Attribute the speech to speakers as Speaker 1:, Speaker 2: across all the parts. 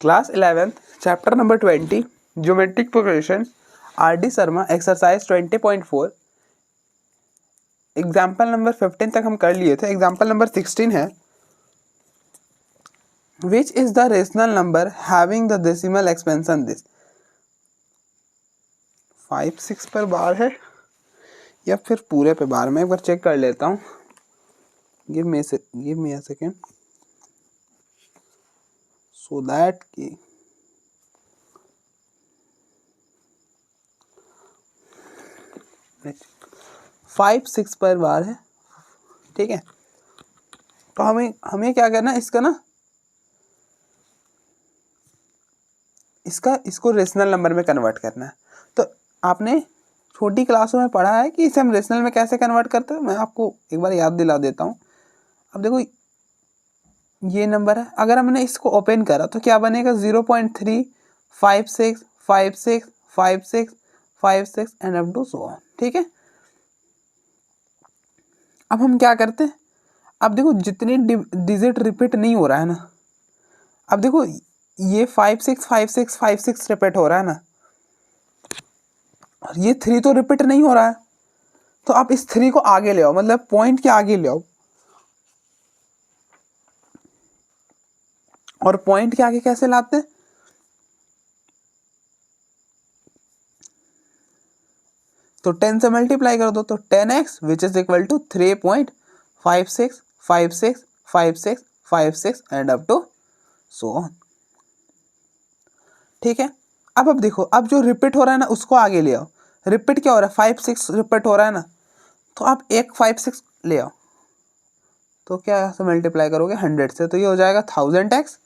Speaker 1: Class 11th chapter number 20 geometric progression RD. Sharma exercise 20.4 example number 15 तक हम कर लिए थे। एग्जाम्पल नंबर 16 है which is the rational number having the decimal expansion this. 5-6 पर बार है या फिर पूरे पे बार, मैं एक बार चेक कर लेता हूँ। Give me a second so that की 5-6 पर बार है, ठीक है। तो हमें क्या करना है, इसको रेशनल नंबर में कन्वर्ट करना है। तो आपने छोटी क्लासों में पढ़ा है कि इसे हम रेशनल में कैसे कन्वर्ट करते हैं। मैं आपको एक बार याद दिला देता हूँ। अब देखो ये नंबर है, अगर हमने इसको ओपन करा तो क्या बनेगा 0.356565656 and up to so on, ठीक है। अब हम क्या करते हैं, अब देखो जितने डिजिट रिपीट नहीं हो रहा है ना, अब देखो ये 565656 रिपीट हो रहा है ना, और ये 3 तो रिपीट नहीं हो रहा है। तो आप इस 3 को आगे ले आओ, मतलब पॉइंट के आगे ले आओ, और पॉइंट के आगे कैसे लाते हैं, तो 10 से मल्टीप्लाई कर दो, तो 10x which is equal to 3.56565656 and up to so on, ठीक है। अब देखो, अब जो रिपीट हो रहा है ना उसको आगे ले आओ। रिपीट क्या हो रहा है, 5-6 रिपीट हो रहा है ना, तो आप एक 5-6 ले आओ, तो क्या से मल्टीप्लाई करोगे 100 से, तो ये हो जाएगा 1000x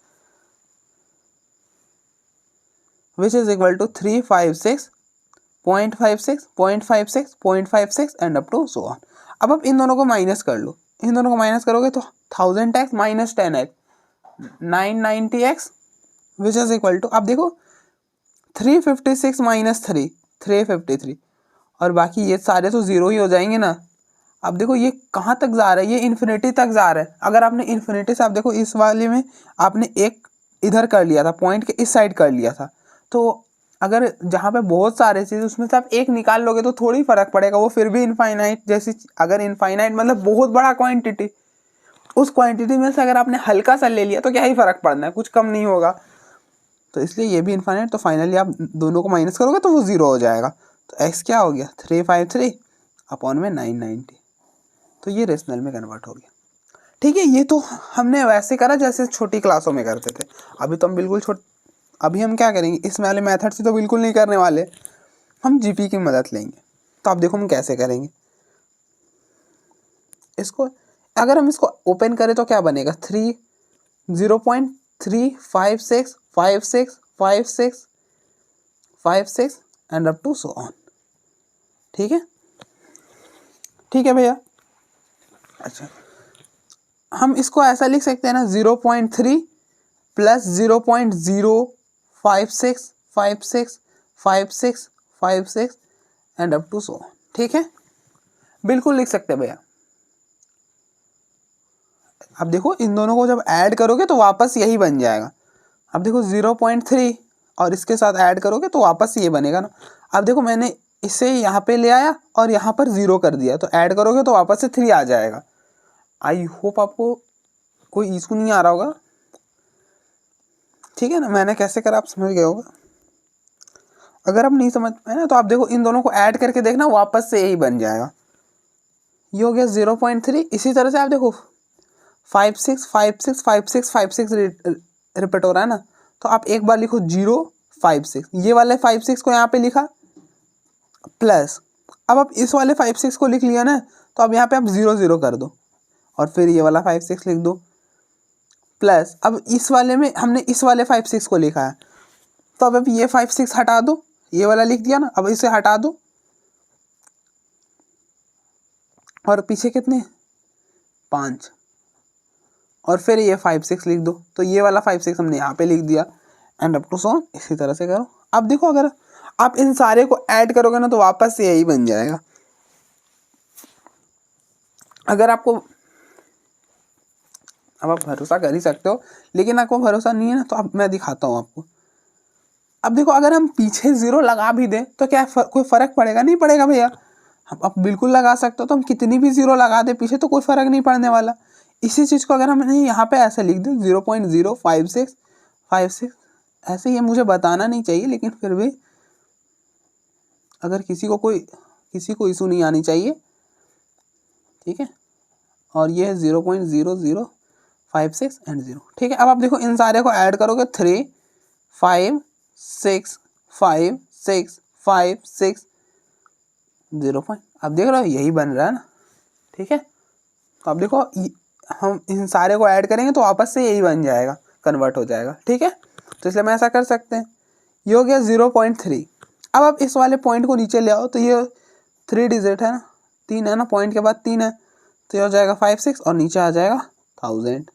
Speaker 1: which is equal to 356.56.56.56 and up to so on. अब आप इन दोनों को माइनस कर लो, इन दोनों को माइनस करोगे तो 1000x minus 10x 990x which is equal to, अब देखो 356 माइनस 3 353, और बाकी ये सारे तो जीरो ही हो जाएंगे ना। अब देखो ये कहाँ तक जा रहा है, ये इन्फिनिटी तक जा रहा है। अगर आपने इन्फिनिटी से, आप देखो इस वाले में आपने एक इधर कर लिया था, पॉइंट के इस साइड कर लिया था, तो अगर जहाँ पे बहुत सारे चीज़ उसमें से आप एक निकाल लोगे तो थोड़ी फर्क पड़ेगा, वो फिर भी इनफाइनाइट जैसी, अगर इनफाइनाइट मतलब बहुत बड़ा क्वांटिटी, उस क्वांटिटी में से अगर आपने हल्का सा ले लिया तो क्या ही फर्क पड़ना है, कुछ कम नहीं होगा। तो इसलिए ये भी इनफाइनाइट, तो फाइनली आप दोनों को माइनस करोगे तो वो जीरो हो जाएगा। तो x क्या हो गया 353 अपॉन में 990, तो ये रेशनल में कन्वर्ट हो गया, ठीक है। ये तो हमने वैसे करा जैसे छोटी क्लासों में करते थे। अभी तो हम बिल्कुल अभी हम क्या करेंगे, इस वाले मेथड से तो बिल्कुल नहीं करने वाले, हम जीपी की मदद लेंगे। तो आप देखो हम कैसे करेंगे इसको। अगर हम इसको ओपन करें तो क्या बनेगा 0.3565656 and up to so on, ठीक है, ठीक है भैया। अच्छा, हम इसको ऐसा लिख सकते हैं ना 0.3 प्लस 0.056565656 एंड अप टू सो, ठीक है, बिल्कुल लिख सकते हैं भैया। अब देखो इन दोनों को जब ऐड करोगे तो वापस यही बन जाएगा। अब देखो 0.3 और इसके साथ ऐड करोगे तो वापस ये बनेगा ना। अब देखो मैंने इसे यहाँ पे ले आया और यहाँ पर 0 कर दिया, तो ऐड करोगे तो वापस से 3 आ जाएगा। आई होप आपको कोई इशू नहीं आ रहा होगा, ठीक है ना। मैंने कैसे करा आप समझ गए होगा। अगर आप नहीं समझ पाए ना तो आप देखो इन दोनों को ऐड करके देखना, वापस से यही बन जाएगा। ये हो गया 0.3। इसी तरह से आप देखो 56565656 रिपीट हो रहा है ना, तो आप एक बार लिखो 056, ये वाले 56 को यहाँ पे लिखा प्लस, अब आप इस वाले 56 को लिख लिया ना, तो अब यहाँ पे आप 0 कर दो और फिर ये वाला 56 लिख दो प्लस, अब इस वाले में हमने इस वाले 56 को लिखा है, तो अब ये 56 हटा दो, ये वाला लिख दिया ना, अब इसे हटा दो और पीछे कितने 5, और फिर ये 56 लिख दो, तो ये वाला 56 हमने यहाँ पे लिख दिया and up to so on. इसी तरह से करो। अब देखो अगर आप इन सारे को ऐड करोगे ना तो वापस से यही बन जाएगा। अगर आपको अब आप भरोसा कर ही सकते हो, लेकिन आपको भरोसा नहीं है ना, तो अब मैं दिखाता हूँ आपको। अब देखो अगर हम पीछे 0 लगा भी दें तो क्या कोई फ़र्क पड़ेगा? नहीं पड़ेगा भैया। हम अब बिल्कुल लगा सकते हो, तो हम कितनी भी 0 लगा दें पीछे तो कोई फ़र्क नहीं पड़ने वाला। इसी चीज़ को अगर हमने यहाँ पे ऐसे लिख दें 0.05656, ऐसे ये मुझे बताना नहीं चाहिए, लेकिन फिर भी अगर किसी को इशू नहीं आनी चाहिए, ठीक है। और ये है 0.0056 एंड 0, ठीक है। अब आप देखो इन सारे को ऐड करोगे 3 5 6 5 6 5 6 0 पॉइंट, अब देख रहे हो यही बन रहा है ना, ठीक है। तो अब देखो हम इन सारे को ऐड करेंगे तो वापस से यही बन जाएगा, कन्वर्ट हो जाएगा, ठीक है। तो इसलिए मैं ऐसा कर सकते हैं, ये हो गया 0.3। अब आप इस वाले पॉइंट को नीचे ले आओ तो ये 3 डिजिट है ना, 3 है ना, पॉइंट के बाद 3 है, तो ये हो जाएगा 5 6 और नीचे आ जाएगा 1000।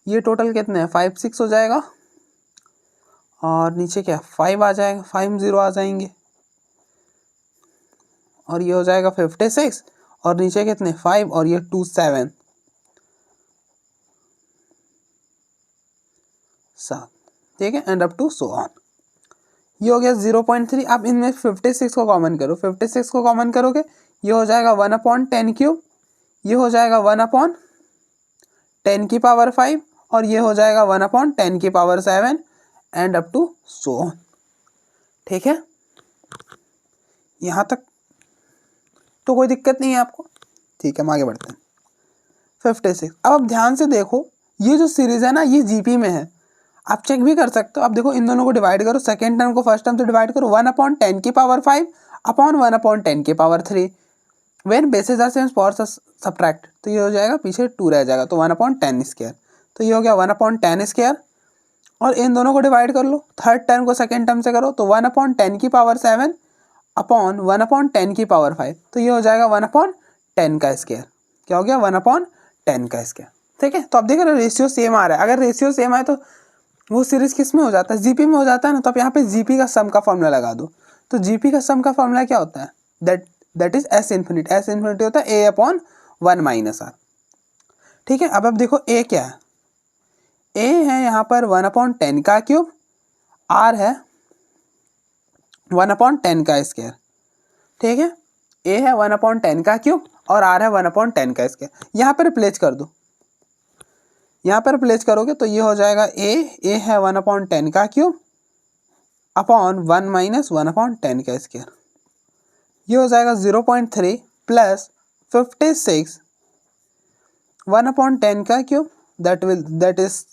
Speaker 1: ये टोटल कितने हैं? 5 6 हो जाएगा और नीचे क्या 5 आ जाएगा, 5 0 आ जाएंगे, और ये हो जाएगा 56 और नीचे कितने 5 और ये 2 7, ठीक है, and up to so on. ये हो गया 0.3। अब इनमें 56 को कॉमन करो, 56 को कॉमन करोगे ये हो जाएगा 1/10³ ये हो जाएगा 1/10⁵ और ये हो जाएगा 1/10�7 and up to so on, ठीक है। यहाँ तक तो कोई दिक्कत नहीं है आपको, ठीक है। हम आगे बढ़ते हैं 56। अब आप ध्यान से देखो, ये जो सीरीज है ना ये जीपी में है, आप चेक भी कर सकते हो। अब देखो इन दोनों को डिवाइड करो, सेकेंड टर्म को फर्स्ट टर्म से डिवाइड करो, 1/10⁵ upon 1/10⁵ when bases are same powers subtract, तो ये हो जाएगा पीछे 2 रह जाएगा, तो 1/10², तो ये हो गया 1/10²। और इन दोनों को डिवाइड कर लो, थर्ड टर्म को सेकेंड टर्म से करो तो 1/10⁵ अपॉन 1/10⁵, तो ये हो जाएगा 1/10², क्या हो गया 1/10², ठीक है। तो अब देख रहे हो रेशियो सेम आ रहा है, अगर रेशियो सेम आए तो वो सीरीज किस में हो जाता है? जीपी में हो जाता है ना। तो आप यहाँ पे जीपी का सम का फॉर्मूला लगा दो, तो जीपी का सम का फॉर्मूला क्या होता है? That is S infinity, S infinity होता है a/1 - r, ठीक है। अब देखो a क्या है, a है यहाँ पर 1/10⁵, r है 1/10², ठीक है। a है 1/10⁵ और r है 1/10², यहाँ पर रिप्लेस कर दो, यहाँ पर रिप्लेस करोगे तो ये हो जाएगा a है 1/10⁵ अपॉन 1 - 1/10², ये हो जाएगा 0.3 प्लस 56 1/10⁵, दैट इज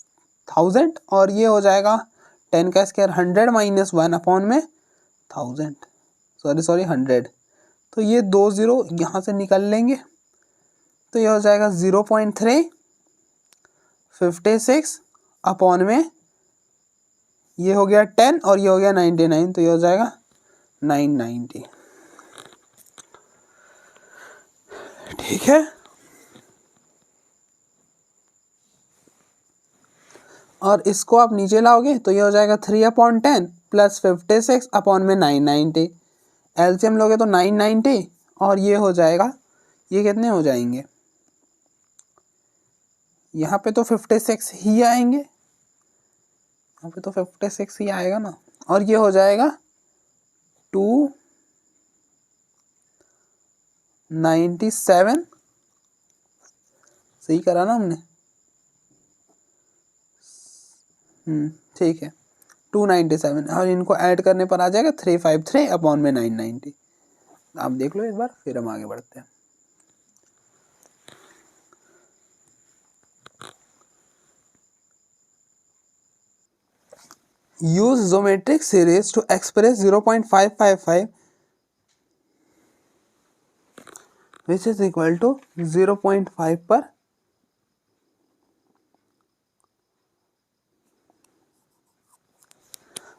Speaker 1: 1000, और ये हो जाएगा 10² 100 - 1/1000, सॉरी 100, तो ये 2 0 यहाँ से निकल लेंगे, तो ये हो जाएगा 0.3 56 अपॉन में ये हो गया 10 और ये हो गया 99, तो ये हो जाएगा 990, ठीक है। और इसको आप नीचे लाओगे तो ये हो जाएगा 3/10 प्लस 56 अपॉन में 990, एलसीएम लोगे तो 990 और ये हो जाएगा, ये कितने हो जाएंगे, यहाँ पे तो 56 ही आएंगे, यहाँ पे तो 56 ही आएगा ना, और ये हो जाएगा 297, सही करा ना हमने, ठीक है 297, और इनको ऐड करने पर आ जाएगा 353 अपॉन में 990। आप देख लो एक बार, फिर हम आगे बढ़ते हैं। Use geometric series to express 0.555 which is equal to 0.5 पर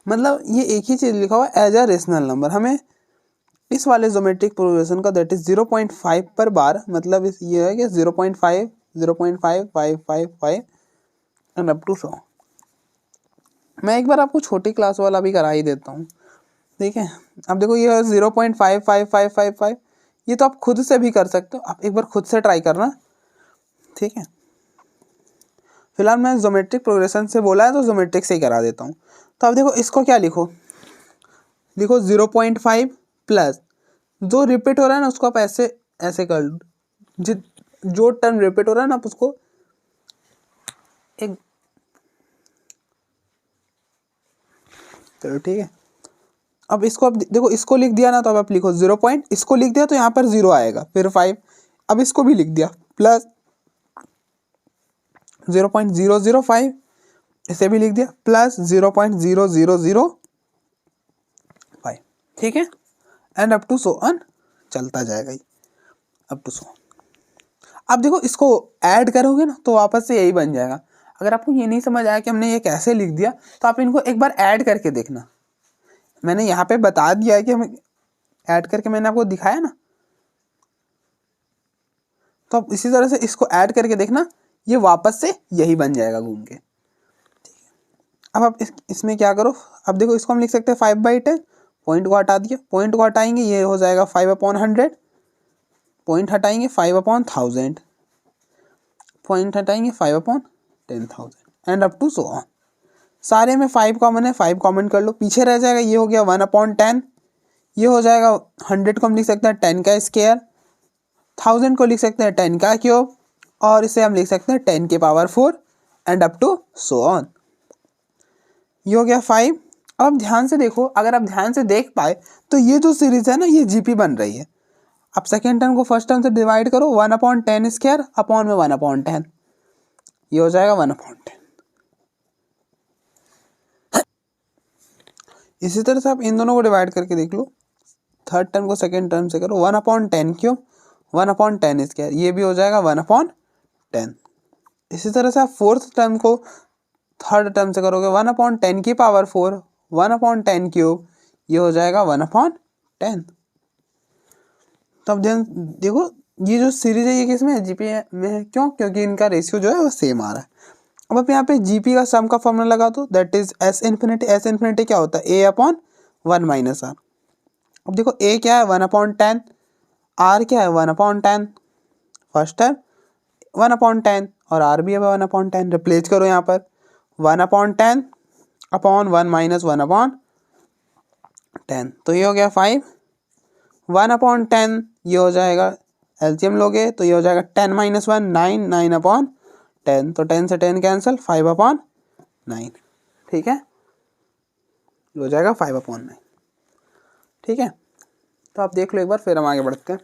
Speaker 1: मतलब ये एक ही चीज लिखा हुआ एज अ रेशनल नंबर। हमें इस वाले ज्योमेट्रिक प्रोग्रेशन का दैट इज 0.5 पर बार, मतलब ये है कि 0.5 0.5555 एंड अप टू 100। मैं एक बार आपको छोटी क्लास वाला भी करा ही देता हूँ, ठीक है। अब देखो ये 0.55555, ये तो आप खुद से भी कर सकते हो, आप एक बार खुद से ट्राई करना, ठीक है। फिलहाल मैं ज्योमेट्रिक प्रोग्रेशन से बोला है तो ज्योमेट्रिक से ही करा देता हूँ। तो अब देखो इसको क्या लिखो 0.5 प्लस जो रिपीट हो रहा है ना उसको आप ऐसे ऐसे कर लो, जो टर्म रिपीट हो रहा है ना आप उसको एक, चलो ठीक है। अब इसको अब देखो इसको लिख दिया ना तो अब आप लिखो 0 पॉइंट, इसको लिख दिया तो यहाँ पर 0 आएगा, फिर 5, अब इसको भी लिख दिया प्लस 0.005, इसे भी लिख दिया प्लस 0.0005, ठीक है। And up to so on चलता जाएगा ये अप टू सो। अब देखो इसको ऐड करोगे ना तो वापस से यही बन जाएगा। अगर आपको ये नहीं समझ आया कि हमने ये कैसे लिख दिया तो आप इनको एक बार ऐड करके देखना। मैंने यहाँ पे बता दिया है कि हम ऐड करके मैंने आपको दिखाया ना, तो आप इसी तरह से इसको ऐड करके देखना, ये वापस से यही बन जाएगा घूम के। अब आप इसमें क्या करो, अब देखो इसको हम लिख सकते हैं 5/10, पॉइंट को हटा दिया, पॉइंट को हटाएंगे ये हो जाएगा 5/100, पॉइंट हटाएंगे 5/1000, पॉइंट हटाएंगे 5/10,000 and up to so on. सारे में 5 कॉमन है, 5 कॉमन कर लो, पीछे रह जाएगा ये हो गया 1/10, ये हो जाएगा 100 को हम लिख सकते हैं 10 का स्क्वायर, 1000 को लिख सकते हैं 10 का क्यूब, और इसे हम लिख सकते हैं 10 के power 4 and up to so on. ये हो गया 5। अब ध्यान से देखो, अगर आप ध्यान से देख पाए तो ये जो सीरीज है ना ये जीपी बन रही है। अब सेकेंड टर्म को फर्स्ट टर्म से डिवाइड करो, 1/10 स्क्वायर अपॉन में 1/10, ये हो जाएगा 1/10। इसी तरह से आप इन दोनों को डिवाइड करके देख लो, थर्ड टर्म को सेकेंड टर्म से करो, 1/10 क्यूब 1/10 स्क्वायर, ये भी हो जाएगा 1/10। इसी तरह से आप फोर्थ टर्म को थर्ड टर्म से करोगे, 1/10 की पावर 4 1/10 क्यूब, ये हो जाएगा 1/10। तो अब ध्यान देखो ये जो सीरीज है ये किस में है, जीपी में है, क्यों, क्योंकि इनका रेशियो जो है वो सेम आ रहा है। अब आप यहाँ पे जीपी का सम का फॉर्मूला लगा दो, that is S infinity. S infinity क्या होता है, A/1 माइनस आर। अब देखो ए क्या है 1/10, आर क्या है 1/10, फर्स्ट है 1/10 और आर भी है 1/10, रिप्लेस करो यहाँ पर 1/10 अपॉन 1 माइनस 1/10, तो ये हो गया 5, 1/10 ये हो जाएगा, एलसीएम लोगे तो ये हो जाएगा 10 माइनस 1 9, 9/10, तो 10 से 10 कैंसिल, 5/9, ठीक है, ये हो जाएगा 5/9, ठीक है। तो आप देख लो एक बार, फिर हम आगे बढ़ते हैं।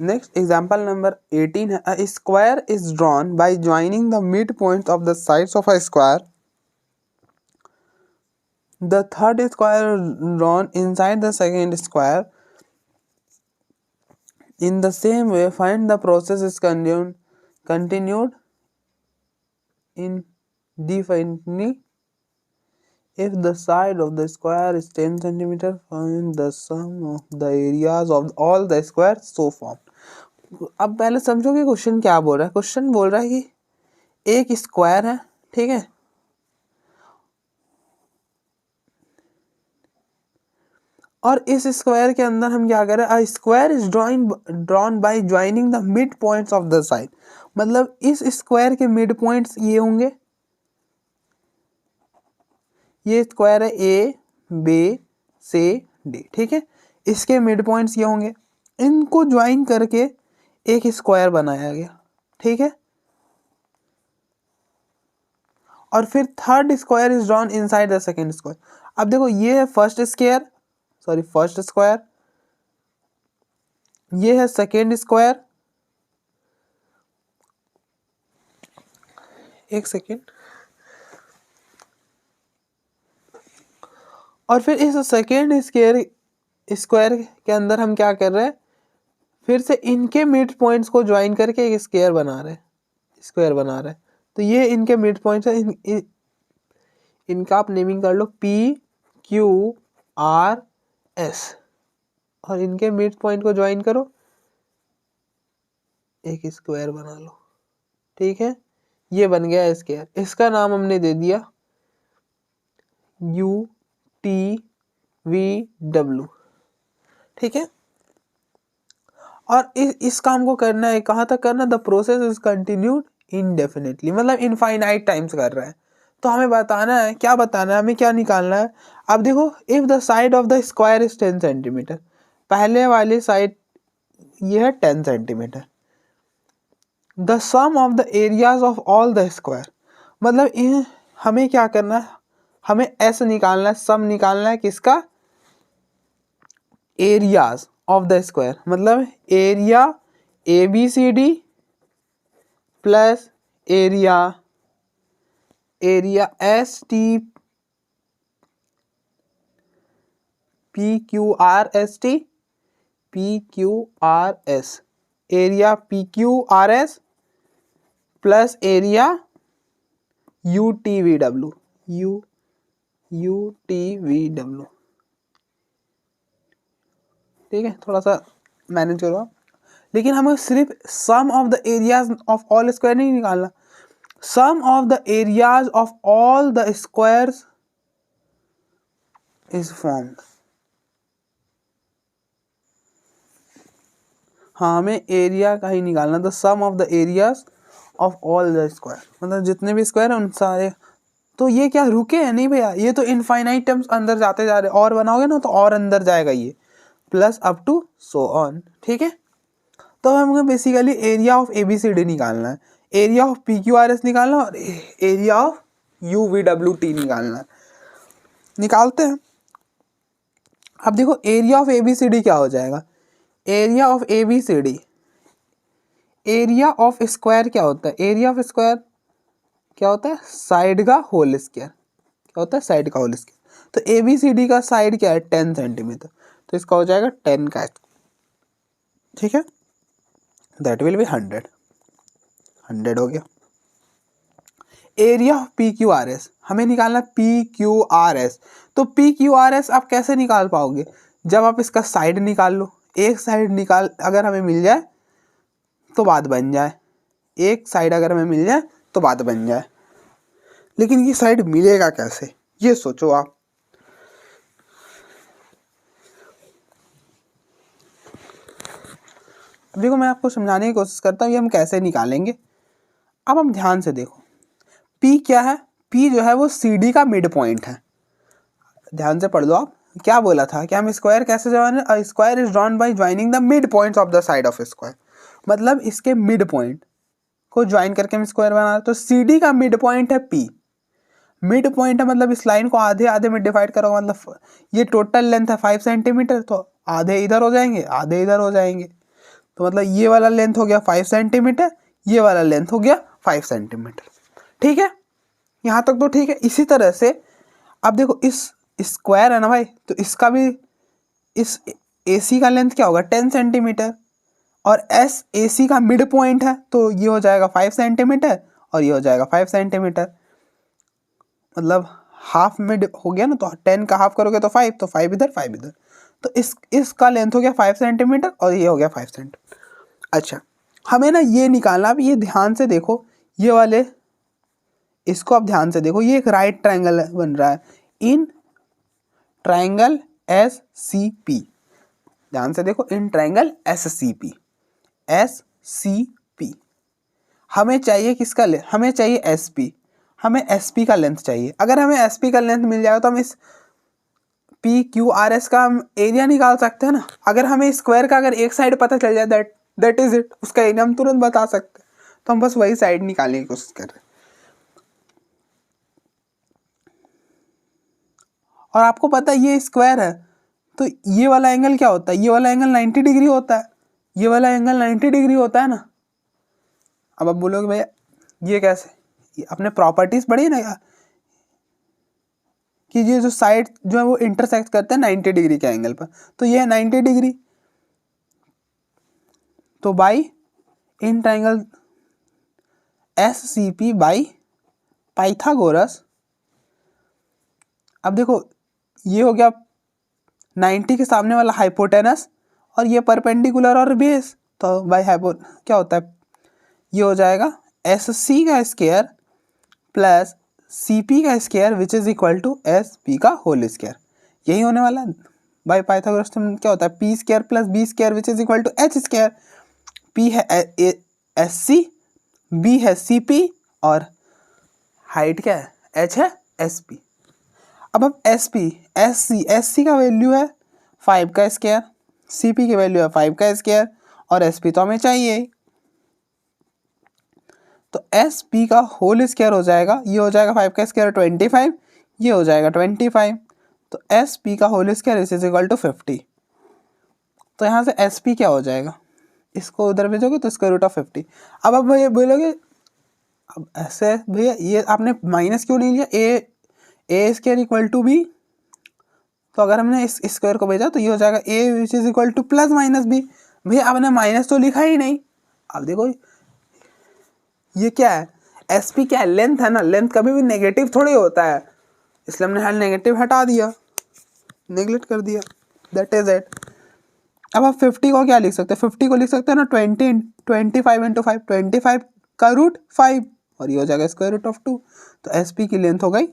Speaker 1: नेक्स्ट एग्जाम्पल नंबर 18 है, a square is drawn by joining the mid point of the sides of a square. The third square drawn inside the second square. In the same way, find the process is continued indefinitely. If the side of the square is 10 centimeter, find the sum of the areas of all the squares so formed. अब पहले समझो कि question क्या बोल रहा है। Question बोल रहा है कि एक स्क्वायर है, ठीक है, और इस स्क्वायर के अंदर हम क्या करें, a square is drawn by joining the mid points of the side. मतलब इस स्क्वायर के मिड पॉइंट्स ये होंगे, ये स्क्वायर है ए बी सी डी, ठीक है, इसके मिड पॉइंट्स ये होंगे, इनको ज्वाइन करके एक स्क्वायर बनाया गया, ठीक है। और फिर third square is drawn inside the second square. अब देखो ये है फर्स्ट स्क्वायर, ये है सेकेंड स्क्वायर, एक सेकेंड, और फिर इस सेकेंड स्क्वायर के अंदर हम क्या कर रहे हैं, फिर से इनके मिड पॉइंट्स को ज्वाइन करके एक स्क्वायर बना रहे हैं। तो ये इनके मिड पॉइंट्स है, इनका आप नेमिंग कर लो P Q R S, और इनके मिड पॉइंट को ज्वाइन करो, एक स्क्वायर बना लो, ठीक है। ये बन गया स्क्वायर, इसका नाम हमने दे दिया UTVW, ठीक है। और इस काम को करना है, कहाँ तक करना, the process is continued indefinitely, मतलब इनफाइनाइट टाइम्स कर रहा है। तो हमें बताना है, क्या बताना है, हमें क्या निकालना है। अब देखो, if the side of the square is 10 centimetre, पहले वाली साइड ये है 10 centimetre, the sum of the areas of all the square, मतलब हमें क्या करना है, हमें ऐसे निकालना है, सम निकालना है किसका, एरियाज ऑफ द स्क्वायर, मतलब area ABCD plus area PQRS, area PQRS plus area UTVW, ठीक है। थोड़ा सा मैनेज करो आप, लेकिन हमें सिर्फ sum of the areas of all square नहीं निकालना, sum of the areas of all the squares is formed. हाँ, हमें एरिया का ही निकालना, the sum of the areas of all the square, मतलब जितने भी स्क्वायर हैं उन सारे। तो ये क्या रुके हैं, नहीं भैया, ये तो इनफाइनाइट टर्म्स अंदर जाते जा रहे हैं, और बनाओगे ना तो और अंदर जाएगा ये, plus up to so on, ठीक है। तो हमें बेसिकली एरिया ऑफ ABCD निकालना है, एरिया ऑफ PQRS निकालना है, और एरिया ऑफ UVWT निकालना है। निकालते हैं। अब देखो एरिया ऑफ ABCD क्या हो जाएगा, area of ABCD, area of square क्या होता है, एरिया ऑफ स्क्वायर क्या होता है, साइड का होल स्क्वायर, क्या होता है, साइड का होल स्क्वायर। तो ABCD का साइड क्या है, 10 सेंटीमीटर, तो इसका हो जाएगा 10 का, ठीक है, दैट विल बी 100 हो गया। एरिया ऑफ PQRS, हमें निकालना PQRS, तो PQRS आप कैसे निकाल पाओगे, जब आप इसका साइड निकाल लो, एक साइड निकाल अगर हमें मिल जाए तो बात बन जाए, एक साइड अगर हमें मिल जाए तो बात बन जाए, लेकिन ये साइड मिलेगा कैसे, ये सोचो आप। अब देखो, मैं आपको समझाने की कोशिश करता हूँ ये हम कैसे निकालेंगे। अब हम ध्यान से देखो, P क्या है, P जो है वो CD का मिड पॉइंट है, ध्यान से पढ़ लो आप, क्या बोला था कि हम स्क्वायर कैसे जवान, square is drawn by joining the mid points of the side of square, मतलब इसके मिड पॉइंट को ज्वाइन करके हम स्क्वायर बना, तो CD का मिड पॉइंट है P, मिड पॉइंट है मतलब इस लाइन को आधे आधे में डिवाइड करो, मतलब ये टोटल लेंथ है 5 सेंटीमीटर, तो आधे इधर हो जाएंगे आधे इधर हो जाएंगे, तो मतलब ये वाला लेंथ हो गया 5 सेंटीमीटर, ये वाला लेंथ हो गया 5 सेंटीमीटर, ठीक है, यहाँ तक तो ठीक है। इसी तरह से अब देखो, इस स्क्वायर है ना भाई, तो इसका भी, इस AC का लेंथ क्या होगा 10 सेंटीमीटर, और AC का मिड पॉइंट है, तो ये हो जाएगा 5 सेंटीमीटर और ये हो जाएगा 5 सेंटीमीटर, मतलब हाफ मिड हो गया ना, तो 10 का हाफ करोगे तो 5, तो 5 इधर 5 इधर, तो इसका लेंथ हो गया 5 सेंटीमीटर और ये हो गया 5 सेंटीमीटर। अच्छा, हमें ना ये निकालना, अब ये ध्यान से देखो, ये वाले इसको आप ध्यान से देखो, ये एक राइट ट्रायंगल बन रहा है इन ट्रायंगल SCP, ध्यान से देखो, इन ट्रायंगल SCP, हमें चाहिए किसका लेंथ, हमें चाहिए SP, हमें SP का लेंथ चाहिए। अगर हमें SP का लेंथ मिल जाएगा तो हम इस PQRS का हम एरिया निकाल सकते हैं ना। अगर हमें स्क्वायर का अगर एक साइड पता चल जाए, दैट इज इट, उसका एरिया हम तुरंत बता सकते हैं, तो हम बस वही साइड निकालने की कोशिश कर रहे हैं। और आपको पता है ये स्क्वायर है, तो ये वाला एंगल क्या होता है, ये वाला एंगल 90 डिग्री होता है, ये वाला एंगल 90 डिग्री होता है ना। अब आप बोलोगे भैया ये कैसे, ये अपने प्रॉपर्टीज पढ़ी ना यार, कि ये जो साइड जो है वो इंटरसेक्ट करते हैं 90 डिग्री के एंगल पर, तो ये है 90 डिग्री, तो by in triangle SCP by Pythagoras. अब देखो, ये हो गया 90 के सामने वाला हाइपोटेनस, और ये परपेंडिकुलर और बेस, तो बाई हाइपो क्या होता है, ये हो जाएगा एस सी का स्क्वायर प्लस सी पी का square which is equal to S P का होल स्क्वायर, यही होने वाला है। बाय पाइथागोरस थ्योरम क्या होता है, P square plus B square which is equal to H square. P है एस सी, बी है सी पी और हाइट क्या है, एच है एस पी। अब एस सी का वैल्यू है 5 का स्क्वायर, सी पी की वैल्यू है 5 का स्क्वायर और एस पी तो हमें चाहिए। तो एस पी का होल स्क्वायर हो जाएगा, ये हो जाएगा 5 का स्क्वायर 25, ये हो जाएगा 25, तो एस पी का whole square is equal to 50। तो यहाँ से एस पी क्या हो जाएगा, इसको उधर भेजोगे तो स्क्वायर रूट ऑफ 50। अब आप भैया बोलोगे अब ऐसे भैया ये आपने माइनस क्यों नहीं लिया, ए स्क्वायर इक्वल टू बी, तो अगर हमने इस स्क्वायर को भेजा तो ये हो जाएगा A which is equal to plus minus B. भैया आपने माइनस तो लिखा ही नहीं। अब देखो ये क्या है, एस पी क्या है, लेंथ है ना, लेंथ कभी भी नेगेटिव थोड़ी होता है, इसलिए हमने हल नेगेटिव हटा दिया, नेगलेक्ट कर दिया, दैट इज इट। अब आप 50 को क्या लिख सकते हैं, 50 को लिख सकते हैं ना 25 इंटू 5, 25 का रूट 5 और ये हो जाएगा स्क्वायर रूट ऑफ 2। तो एस पी की लेंथ हो गई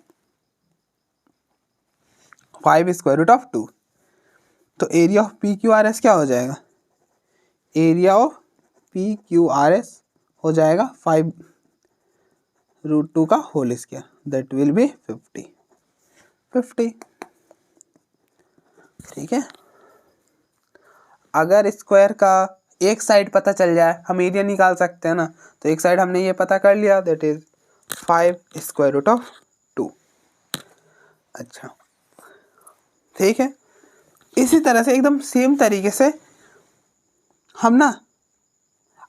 Speaker 1: 5 स्क्वायर रूट ऑफ 2। तो area of P Q R S क्या हो जाएगा, area of P Q R S हो जाएगा 5 रूट 2 का whole square, that will be 50। ठीक है, अगर स्क्वायर का एक साइड पता चल जाए हम एरिया निकाल सकते हैं ना, तो एक साइड हमने ये पता कर लिया, that is 5 square root of 2। अच्छा ठीक है, इसी तरह से एकदम सेम तरीके से हम ना,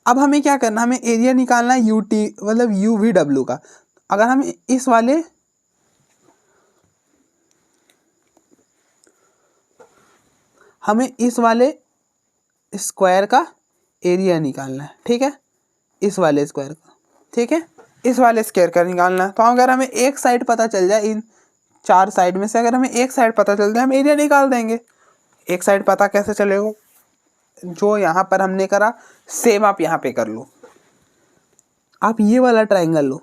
Speaker 1: अब हमें क्या करना, हमें एरिया निकालना है यू टी मतलब यू वी डब्ल्यू का। अगर हम इस वाले स्क्वायर का एरिया निकालना है, ठीक है, इस वाले स्क्वायर का, ठीक है, इस वाले स्क्वायर का निकालना है। तो अगर हमें एक साइड पता चल जाए, इन 4 साइड में से अगर हमें एक साइड पता चल जाए हम एरिया निकाल देंगे। एक साइड पता कैसे चलेगा, जो यहाँ पर हमने करा सेम आप यहाँ पे कर लो। आप ये वाला ट्राइंगल लो,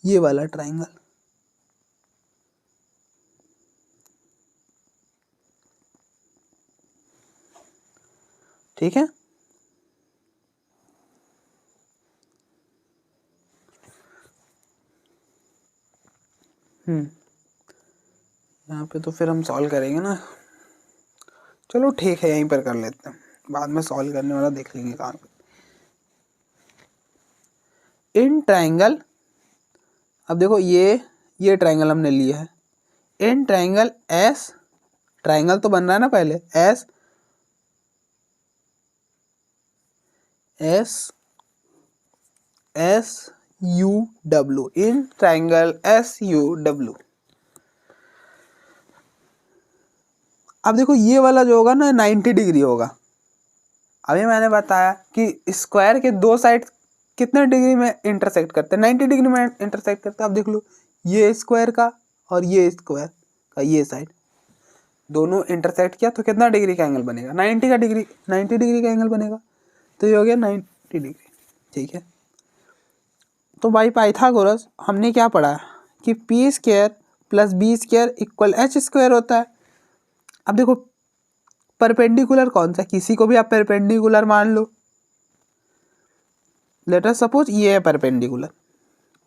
Speaker 1: ये वाला ट्राइंगल, ठीक है, यहाँ पे तो फिर हम सॉल्व करेंगे ना, चलो ठीक है यहीं पर कर लेते हैं, बाद में सॉल्व करने वाला देख लेंगे कहाँ पे। इन ट्राइंगल, अब देखो ये ट्राइंगल हमने लिया है, इन ट्राइंगल एस, ट्राइंगल तो बन रहा है ना पहले, S U W, in triangle S U W. अब देखो ये वाला जो होगा ना 90 डिग्री होगा। अभी मैंने बताया कि स्क्वायर के दो साइड कितने डिग्री में इंटरसेक्ट करते हैं, 90 डिग्री में इंटरसेक्ट करते हैं। अब देख लो ये स्क्वायर का और ये स्क्वायर का ये साइड दोनों इंटरसेक्ट किया तो कितना डिग्री का एंगल बनेगा, 90 डिग्री का एंगल बनेगा। तो ये हो गया 90 डिग्री, ठीक है। तो बाई पाइथागोरस हमने क्या पढ़ा कि P square plus B square equal H square होता है। अब देखो परपेंडिकुलर कौन सा, किसी को भी आप परपेंडिकुलर मान लो, लेट अस सपोज ये है परपेंडिकुलर,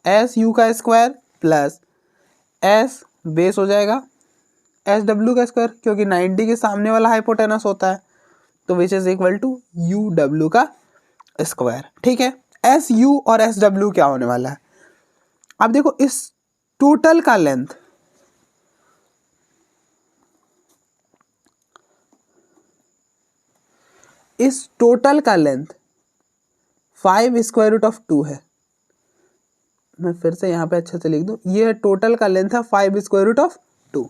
Speaker 1: एस यू का स्क्वायर प्लस एस बेस हो जाएगा एस डब्ल्यू का स्क्वायर, क्योंकि 90 के सामने वाला हाइपोटेनस होता है, तो which is equal to U W का स्क्वायर, ठीक है। एस यू और एस डब्ल्यू क्या होने वाला है, अब देखो इस टोटल का लेंथ, इस टोटल का लेंथ 5 स्क्वायर रूट ऑफ 2 है। मैं फिर से यहाँ पे अच्छे से लिख दूं, ये टोटल का लेंथ है 5 स्क्वायर रूट ऑफ 2।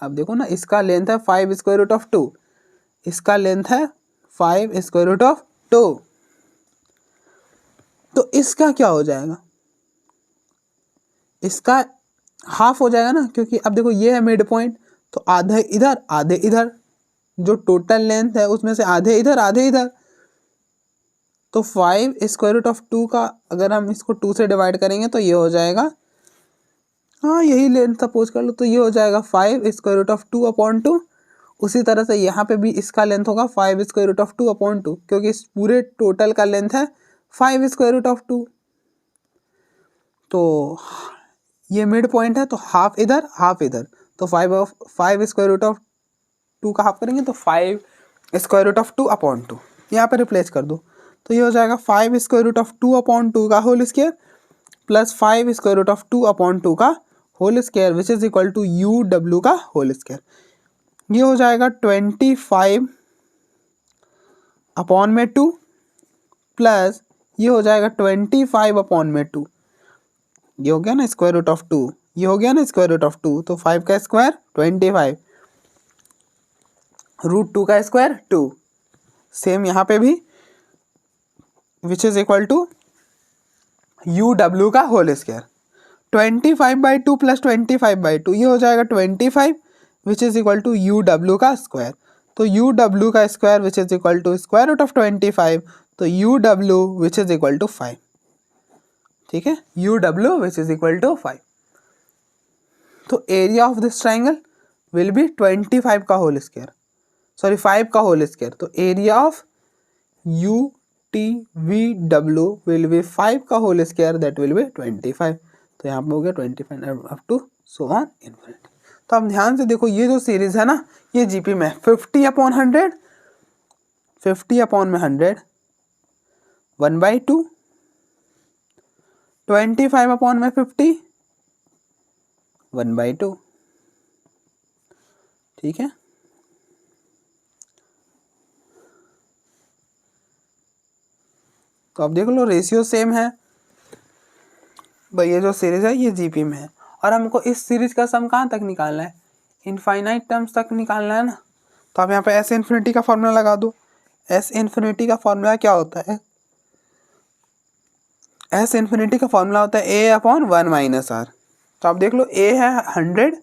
Speaker 1: अब देखो ना इसका लेंथ है 5 स्क्वायर रूट ऑफ 2, इसका लेंथ है 5 स्क्वायर रूट ऑफ 2, तो इसका क्या हो जाएगा, इसका हाफ हो जाएगा ना, क्योंकि अब देखो ये है मिड पॉइंट, तो आधे इधर आधे इधर, जो टोटल लेंथ है उसमें से आधे इधर आधे इधर, तो 5 स्क्वायर रूट ऑफ 2 का अगर हम इसको 2 से डिवाइड करेंगे तो ये हो जाएगा, हाँ यही लेंथ सपोज कर लो, तो ये हो जाएगा 5 स्क्वायर रूट ऑफ 2 अपॉन 2। उसी तरह से यहाँ पे भी इसका लेंथ होगा 5 स्क्वायर रूट ऑफ 2 अपॉन 2, क्योंकि इस पूरे टोटल का लेंथ है 5 स्क्वायर रूट ऑफ 2। तो ये मिड पॉइंट है, तो हाफ इधर हाफ इधर, तो 5 स्क्वायर रूट ऑफ 2 का हाफ करेंगे तो 5 स्क्वायर रूट ऑफ 2 अपॉन 2 यहाँ पर रिप्लेस कर दो। तो ये हो जाएगा 5 स्क्वायर रूट ऑफ 2 अपॉन 2 का whole square plus 5 square root of 2 upon 2 का whole square which is equal to U W का होल स्क्वायर। ये हो जाएगा 25 अपॉन में 2 प्लस ये हो जाएगा 25 अपॉन में 2, ये हो गया ना स्क्वायर रूट ऑफ 2, ये हो गया ना स्क्वायर रूट ऑफ 2, तो 5 का स्क्वायर 25 रूट 2 का स्क्वायर 2, सेम यहाँ पे भी which is equal to U W का होल स्क्वायर। 25/2 प्लस 25/2 ये हो जाएगा 25 which is equal to U W का स्क्वायर। तो यू डब्ल्यू का square which is equal to square root of 25, तो U W which is equal to 5। ठीक है, U W which is equal to 5। तो area of this triangle will be 25 का whole square, sorry 5 का whole square. तो area of U T V W will be 5 का whole square, that will be 25। तो यहाँ पे हो गया 25 up to so on infinity. तो आप ध्यान से देखो, ये जो सीरीज है ना, ये जीपी में 50 अपॉन 100, 50 अपॉन में 100, 1/2, 25 अपॉन में 50, 1/2। ठीक है, तो आप देख लो रेशियो सेम है भाई, ये जो सीरीज है ये जीपी में है, और हमको इस सीरीज का सम कहाँ तक निकालना है, इनफाइनाइट टर्म्स तक निकालना है ना। तो आप यहाँ पे एस इन्फिनिटी का फॉर्मूला लगा दो। एस इन्फिनिटी का फॉर्मूला क्या होता है, एस इन्फिनिटी का फॉर्मूला होता है ए अपॉन 1 माइनस आर। तो आप देख लो ए है 100,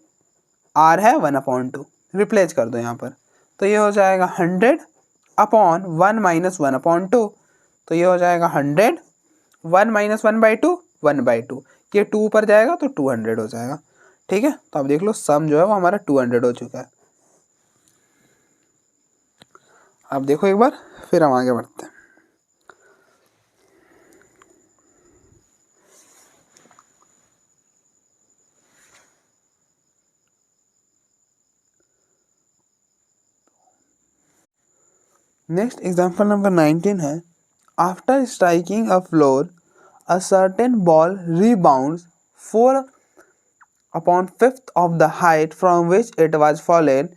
Speaker 1: आर है 1/2, रिप्लेस कर दो यहाँ पर, तो ये हो जाएगा 100 अपॉन 1 माइनस 1/2, तो ये हो जाएगा 100, 1 माइनस 1/2, 1/2, ये 2 ऊपर जाएगा तो 200 हो जाएगा। ठीक है, तो आप देख लो सम जो है वो हमारा 200 हो चुका है। आप देखो एक बार, फिर हम आगे बढ़ते हैं। नेक्स्ट एग्जाम्पल नंबर 19 है, after striking a floor a certain ball rebounds 4/5 of the height from which it was fallen.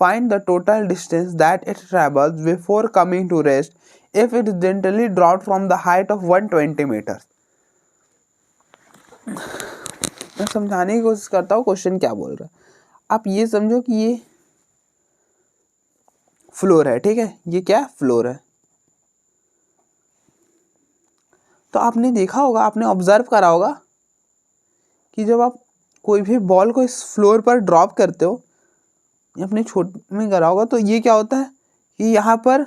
Speaker 1: Find the total distance that it travels before coming to rest if it is gently dropped from the height of 120 meters. मैं समझाने की कोशिश करता हूँ question क्या बोल रहा है। आप ये समझो कि ये फ्लोर है, ठीक है, ये क्या फ्लोर है। तो आपने देखा होगा, आपने ऑब्जर्व करा होगा कि जब आप कोई भी बॉल को इस फ्लोर पर ड्रॉप करते हो, अपने छोटे में करा होगा, तो ये क्या होता है कि यहाँ पर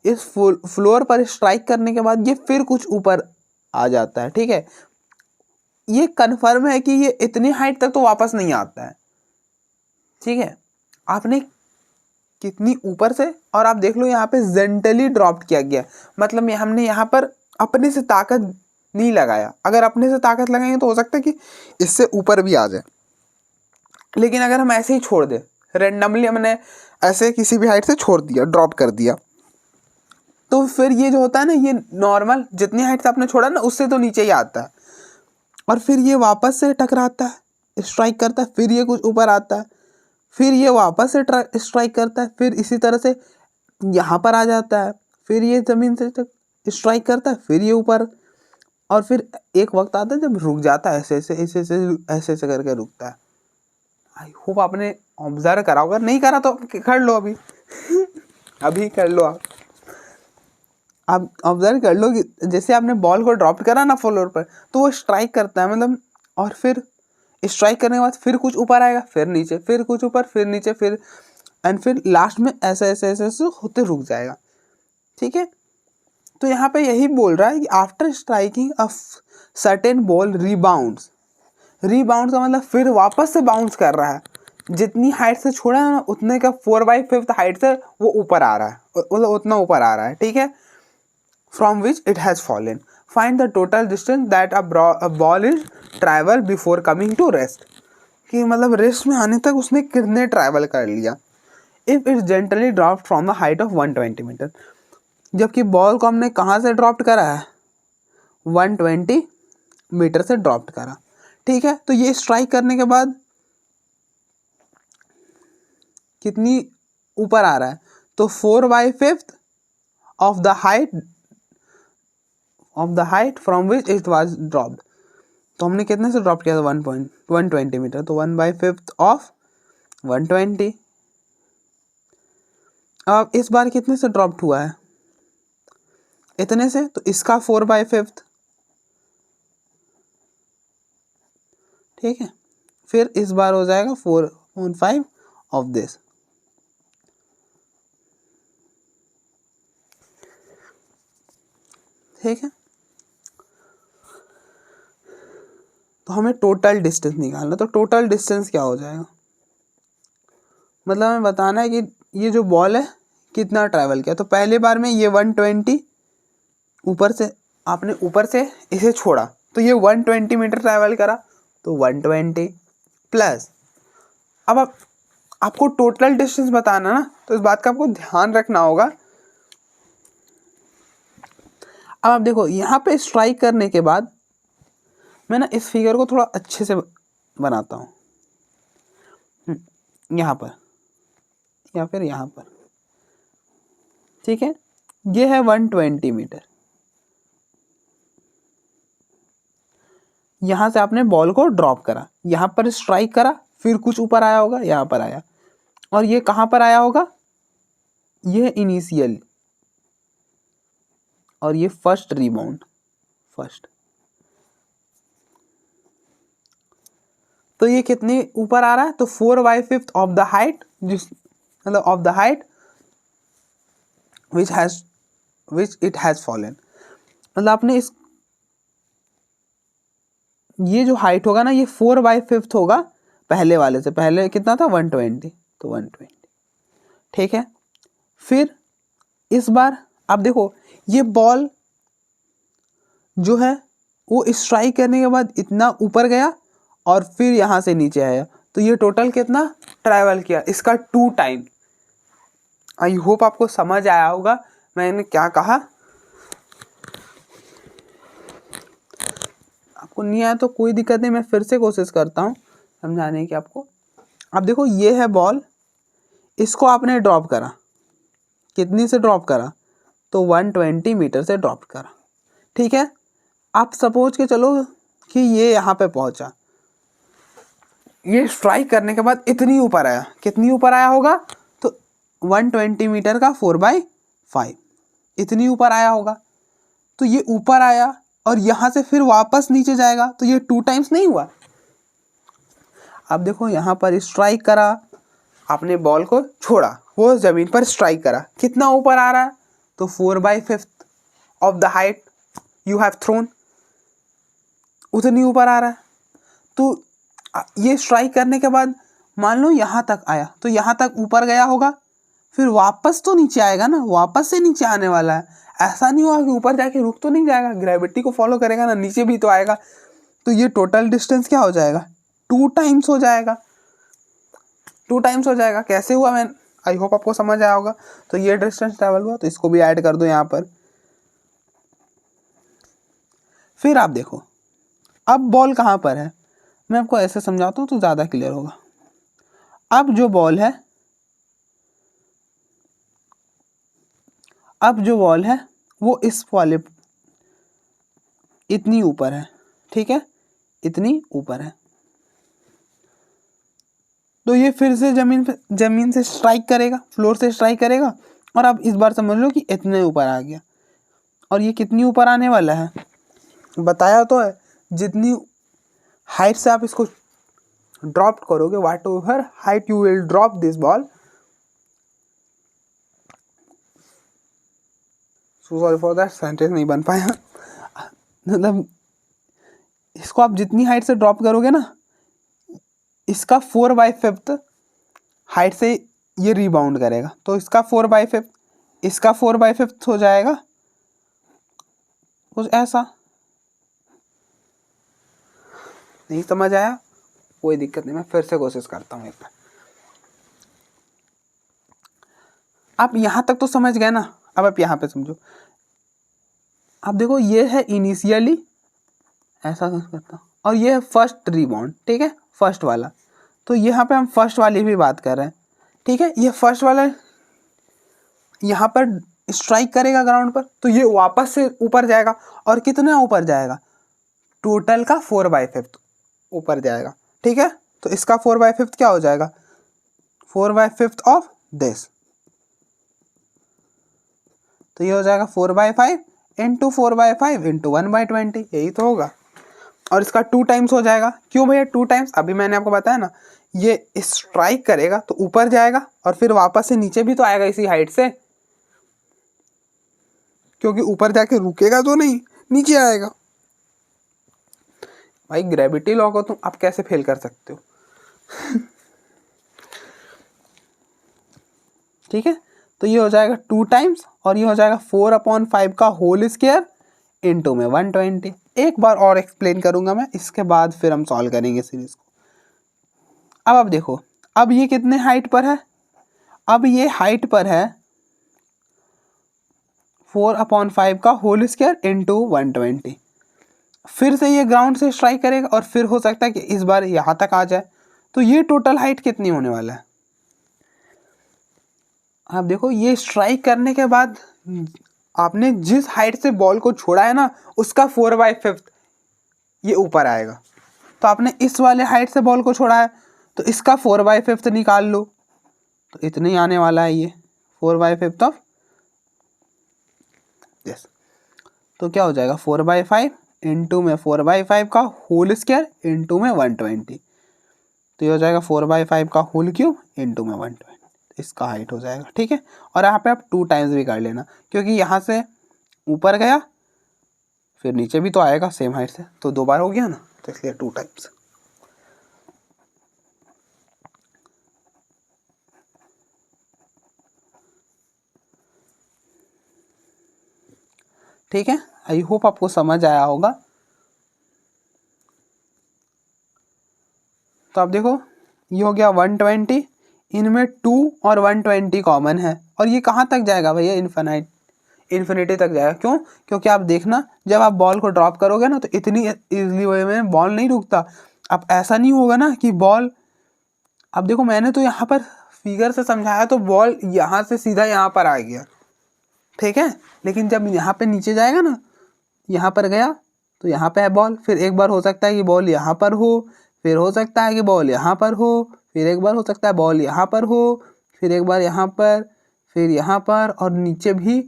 Speaker 1: इस फ्लोर पर स्ट्राइक करने के बाद ये फिर कुछ ऊपर आ जाता है। ठीक है, ये कन्फर्म है कि ये इतनी हाइट तक तो वापस नहीं आता है। ठीक है, आपने कितनी ऊपर से, और आप देख लो यहाँ पे जेंटली ड्रॉप किया गया, मतलब हमने यहाँ पर अपने से ताकत नहीं लगाया। अगर अपने से ताकत लगाएंगे तो हो सकता है कि इससे ऊपर भी आ जाए, लेकिन अगर हम ऐसे ही छोड़ दें, रेंडमली हमने ऐसे किसी भी हाइट से छोड़ दिया, ड्रॉप कर दिया, तो फिर ये जो होता है ना, ये नॉर्मल जितनी हाइट से आपने छोड़ा ना उससे तो नीचे ही आता है, और फिर ये वापस से टकराता है, स्ट्राइक करता है, फिर ये कुछ ऊपर आता है, फिर ये वापस से स्ट्राइक करता है, फिर इसी तरह से यहाँ पर आ जाता है, फिर ये ज़मीन से स्ट्राइक करता है, फिर ये ऊपर, और फिर एक वक्त आता है जब रुक जाता है, ऐसे ऐसे ऐसे ऐसे ऐसे ऐसे करके रुकता है। आई होप आपने ऑब्जर्व करा होगा, नहीं करा तो कर लो अभी अभी कर लो। आप ऑब्जर्व कर लो कि जैसे आपने बॉल को ड्रॉप करा ना फ्लोर पर, तो वो स्ट्राइक करता है, मतलब, और फिर स्ट्राइक करने के बाद फिर कुछ ऊपर आएगा, फिर नीचे, फिर कुछ ऊपर, फिर नीचे, फिर एंड फिर लास्ट में ऐसे ऐसे ऐसे ऐसे होते रुक जाएगा। ठीक है, तो यहाँ पे यही बोल रहा है कि after striking a certain ball rebounds, rebound का मतलब फिर वापस से बाउंस कर रहा है, जितनी हाइट से छोड़ा है ना उतने का 4/5 हाइट से वो ऊपर आ रहा है, मतलब उतना ऊपर आ रहा है, ठीक है। From which it has fallen, find the total distance that a ball is travel before coming to rest, कि मतलब रेस्ट में आने तक उसने कितने ट्रैवल कर लिया। If it's gently drop from the height of 120 metre, जबकि बॉल को हमने कहाँ से ड्रॉप करा है, 120 मीटर से ड्रॉप करा, ठीक है। तो ये स्ट्राइक करने के बाद कितनी ऊपर आ रहा है, तो 4/5 of the height from which it was dropped. तो हमने कितने से ड्रॉप किया था, 120 मीटर, तो 1/5 ऑफ 120। अब इस बार कितने से ड्रॉप्ड हुआ है, इतने से, तो इसका 4/5, ठीक है। फिर इस बार हो जाएगा 4/5 ऑफ दिस, ठीक है। तो हमें टोटल डिस्टेंस निकालना, तो टोटल डिस्टेंस क्या हो जाएगा, मतलब हमें बताना है कि ये जो बॉल है कितना ट्रैवल किया। तो पहले बार में ये 120 ऊपर से, आपने ऊपर से इसे छोड़ा तो ये 120 मीटर ट्रैवल करा, तो 120 प्लस, अब आपको टोटल डिस्टेंस बताना ना, तो इस बात का आपको ध्यान रखना होगा। अब आप देखो यहाँ पे स्ट्राइक करने के बाद मैं ना इस फिगर को थोड़ा अच्छे से बनाता हूँ, यहाँ पर या फिर यहाँ पर, ठीक है। ये है 120 मीटर, यहाँ से आपने बॉल को ड्रॉप करा, यहाँ पर स्ट्राइक करा, फिर कुछ ऊपर आया होगा, यहाँ पर आया, और ये कहाँ पर आया होगा, ये इनिशियल, और ये फर्स्ट रिबाउंड, फर्स्ट। तो ये कितने ऊपर आ रहा है, तो 4/5 ऑफ द हाइट, जिस मतलब of the height which it has fallen, मतलब आपने इस ये जो हाइट होगा ना, ये 4/5 होगा पहले वाले से, पहले कितना था 120, तो 120, ठीक है। फिर इस बार आप देखो ये बॉल जो है वो स्ट्राइक करने के बाद इतना ऊपर गया और फिर यहाँ से नीचे आया, तो ये टोटल कितना ट्रैवल किया, इसका 2 टाइम। आई होप आपको समझ आया होगा मैंने क्या कहा, आपको नहीं आया तो कोई दिक्कत नहीं, मैं फिर से कोशिश करता हूँ समझाने की आपको। अब देखो ये है बॉल, इसको आपने ड्रॉप करा, कितनी से ड्रॉप करा, तो 120 मीटर से ड्रॉप करा, ठीक है। आप सपोज के चलो कि ये यहाँ पे पहुंचा, ये स्ट्राइक करने के बाद इतनी ऊपर आया, कितनी ऊपर आया होगा, तो 120 मीटर का 4/5 इतनी ऊपर आया होगा। तो ये ऊपर आया और यहाँ से फिर वापस नीचे जाएगा, तो ये 2 टाइम्स नहीं हुआ। अब देखो यहाँ पर स्ट्राइक करा, आपने बॉल को छोड़ा, वो ज़मीन पर स्ट्राइक करा, कितना ऊपर आ रहा है, तो 4/5 of the height you have thrown, उतनी ऊपर आ रहा है। तो ये स्ट्राइक करने के बाद मान लो यहाँ तक आया, तो यहाँ तक ऊपर गया होगा, फिर वापस तो नीचे आएगा ना, वापस से नीचे आने वाला है, ऐसा नहीं होगा कि ऊपर जाके रुक तो नहीं जाएगा, ग्रेविटी को फॉलो करेगा ना, नीचे भी तो आएगा। तो ये टोटल डिस्टेंस क्या हो जाएगा, 2 टाइम्स हो जाएगा, 2 टाइम्स हो जाएगा। कैसे हुआ, मैं आई होप आपको समझ आया होगा। तो ये डिस्टेंस ट्रैवल हुआ, तो इसको भी ऐड कर दो यहाँ पर। फिर आप देखो अब बॉल कहाँ पर है, मैं आपको ऐसे समझाता हूँ तो ज़्यादा क्लियर होगा। अब जो बॉल है वो इस वाले इतनी ऊपर है, ठीक है, इतनी ऊपर है। तो ये फिर से ज़मीन से स्ट्राइक करेगा, फ्लोर से स्ट्राइक करेगा, और अब इस बार समझ लो कि इतने ऊपर आ गया। और ये कितनी ऊपर आने वाला है, बताया तो है, जितनी हाइट से आप इसको ड्रॉप करोगे, whatever height you will drop this ball, sorry for that, sentence नहीं बन पाया। मतलब इसको आप जितनी हाइट से ड्रॉप करोगे ना, इसका 4/5 हाइट से ये रिबाउंड करेगा, तो इसका 4/5, इसका 4/5 हो जाएगा, कुछ ऐसा। नहीं समझ आया? कोई दिक्कत नहीं, मैं फिर से कोशिश करता हूँ एक बार। आप यहाँ तक तो समझ गए ना? अब आप यहाँ पे समझो। अब देखो ये है इनिशियली, ऐसा करता हूँ, और ये है फर्स्ट रिबाउंड, ठीक है, फर्स्ट वाला। तो यहाँ पे हम फर्स्ट वाली भी बात कर रहे हैं, ठीक है। ये फर्स्ट वाला यहाँ पर स्ट्राइक करेगा ग्राउंड पर, तो ये वापस से ऊपर जाएगा, और कितना ऊपर जाएगा? टोटल का 4/5 ऊपर जाएगा, ठीक है। तो इसका 4/5 क्या हो जाएगा? 4/5 ऑफ दिस, तो ये हो जाएगा 4/5 इंटू 4/5 इंटू 1/20, यही तो होगा। और इसका 2 टाइम्स हो जाएगा। क्यों भैया 2 टाइम्स? अभी मैंने आपको बताया ना, ये स्ट्राइक करेगा तो ऊपर जाएगा, और फिर वापस से नीचे भी तो आएगा इसी हाइट से, क्योंकि ऊपर जाके रुकेगा तो नहीं, नीचे आएगा। भाई ग्रेविटी लॉ को तुम आप कैसे फेल कर सकते हो? ठीक है, तो ये हो जाएगा 2 टाइम्स, और ये हो जाएगा 4/5 का होल स्क्वायर इंटू में 120। एक बार और एक्सप्लेन करूंगा मैं, इसके बाद फिर हम सॉल्व करेंगे सीरीज को। अब देखो, अब ये कितने हाइट पर है? अब ये हाइट पर है 4/5 का होल स्क्वायर इंटू 120। फिर से ये ग्राउंड से स्ट्राइक करेगा, और फिर हो सकता है कि इस बार यहाँ तक आ जाए। तो ये टोटल हाइट कितनी होने वाला है? आप देखो, ये स्ट्राइक करने के बाद आपने जिस हाइट से बॉल को छोड़ा है ना, उसका 4/5 ये ऊपर आएगा। तो आपने इस वाले हाइट से बॉल को छोड़ा है, तो इसका 4/5 निकाल लो, तो इतनी आने वाला है ये 4/5 ऑफ यस। तो क्या हो जाएगा? 4/5 इंटू में 4/5 का होल स्क्वायर इंटू में 120, तो ये हो जाएगा 4/5 का होल क्यूब इंटू में 120, इसका हाइट हो जाएगा, ठीक है। और यहाँ पे आप 2 टाइम्स भी कर लेना, क्योंकि यहाँ से ऊपर गया फिर नीचे भी तो आएगा सेम हाइट से, तो 2 बार हो गया ना, तो इसलिए 2 टाइम्स। ठीक है, आई होप आपको समझ आया होगा। तो आप देखो, ये हो गया 120, इनमें 2 और 120 कॉमन है, और ये कहाँ तक जाएगा भैया? इन्फिनिटी तक जाएगा। क्यों? क्योंकि आप देखना, जब आप बॉल को ड्रॉप करोगे ना, तो इतनी इजीली वे में बॉल नहीं रुकता। अब ऐसा नहीं होगा ना कि बॉल, अब देखो मैंने तो यहाँ पर फिगर से समझाया, तो बॉल यहाँ से सीधा यहाँ पर आ गया, ठीक है। लेकिन जब यहाँ पे नीचे जाएगा ना, यहाँ पर गया तो यहाँ पे है बॉल, फिर एक बार हो सकता है कि बॉल यहाँ पर हो, फिर हो सकता है कि बॉल यहाँ पर हो, फिर एक बार हो सकता है बॉल यहाँ पर हो, फिर एक बार यहाँ पर, फिर यहाँ पर, और नीचे भी।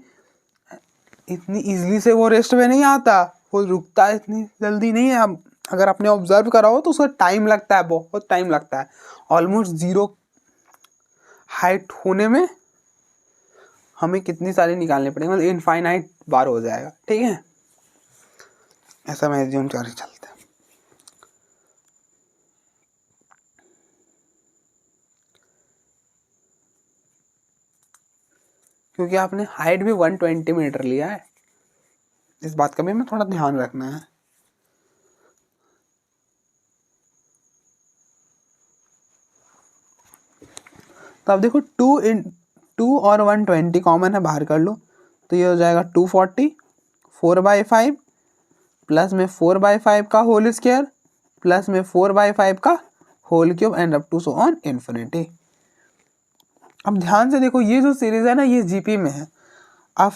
Speaker 1: इतनी इजीली से वो रेस्ट में नहीं आता, वो रुकता है इतनी जल्दी नहीं है। अब अगर आपने ऑब्जर्व करा हो तो उसका टाइम लगता है, बहुत टाइम लगता है। ऑलमोस्ट 0 हाइट होने में हमें कितनी सारी निकालनी पड़ेगी, मतलब इनफाइनाइट बार हो जाएगा, ठीक है। ऐसा मैं एज्यूम कर ही चलते हैं। क्योंकि आपने हाइट भी 120 मीटर लिया है, इस बात का भी हमें थोड़ा ध्यान रखना है। तो अब देखो 2 और 120 कॉमन है, बाहर कर लो, तो ये हो जाएगा 240, 4/5 प्लस में 4/5 का होल स्क्वायर प्लस में 4/5 का whole cube and up to so on infinity. अब ध्यान से देखो, ये जो सीरीज है ना, ये जीपी में है। आप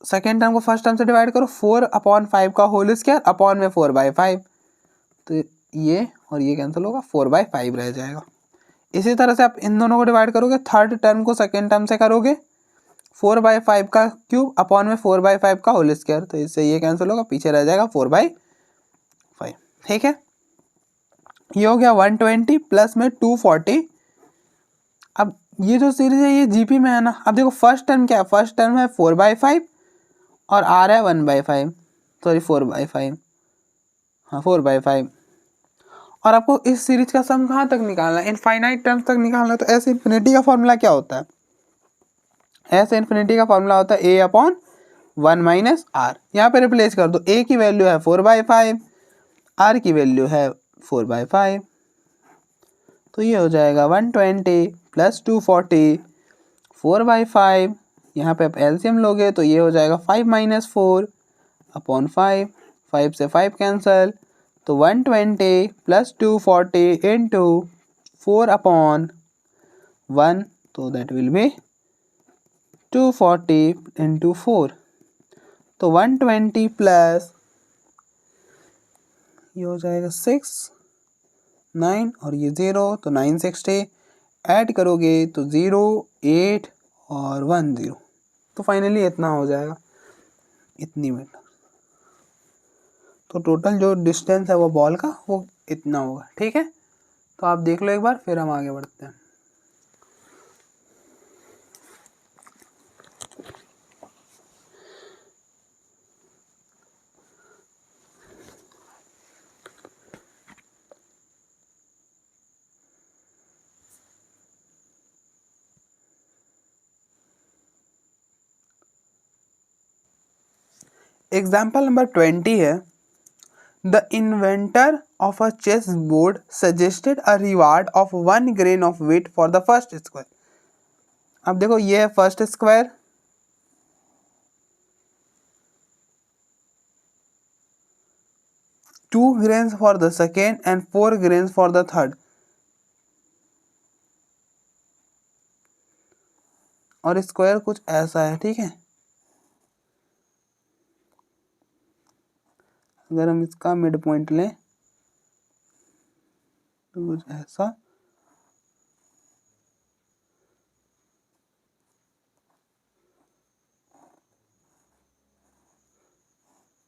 Speaker 1: सेकेंड टर्म को फर्स्ट टर्म से डिवाइड करो, 4/5 का होल स्क्वायर अपॉन में 4/5, तो ये और ये कैंसिल होगा, 4/5 रह जाएगा। इसी तरह से आप इन दोनों को डिवाइड करोगे, थर्ड टर्म को सेकेंड टर्म से करोगे, 4/5 का क्यूब अपॉन में 4/5 का होल स्क्वायर, तो इससे ये कैंसिल होगा, पीछे रह जाएगा 4/5, ठीक है। ये हो गया 120 प्लस में 240। अब ये जो सीरीज है ये जीपी में है ना। अब देखो फर्स्ट टर्म क्या है? फर्स्ट टर्म है 4/5 और आर है 1/5, सॉरी 4/5, हाँ 4/5। और आपको इस सीरीज का सम कहाँ तक निकालना है, इनफाइनाइट टर्म्स तक निकालना है। तो एस इन्फिनिटी का फॉर्मूला क्या होता है, एस इन्फिनिटी का फॉर्मूला होता है a/1 - r। यहाँ पे रिप्लेस कर दो, a की वैल्यू है 4/5, r की वैल्यू है 4/5, तो ये हो जाएगा 120 + 240 4/5। यहाँ पे आप एलसीएम लोगे तो ये हो जाएगा 5 - 4/5, 5 से 5 कैंसल, तो 120 + 240 इंटू 4/1, तो दैट विल बी 240 इंटू 4, तो 120 प्लस ये हो जाएगा 6 9 और ये 0, तो 960 ऐड करोगे तो 0 8 और 1 0, तो फाइनली इतना हो जाएगा, इतनी मीटर। तो टोटल जो डिस्टेंस है वो बॉल का वो इतना होगा। ठीक है, तो आप देख लो एक बार, फिर हम आगे बढ़ते हैं। एग्जाम्पल नंबर 20 है, the inventor of a chess board suggested a reward of 1 grain of wheat for the first square. अब देखो ये है first square, two grains for the second and 4 grains for the third. और square कुछ ऐसा है, ठीक है। अगर हम इसका मिड पॉइंट लें तो कुछ ऐसा,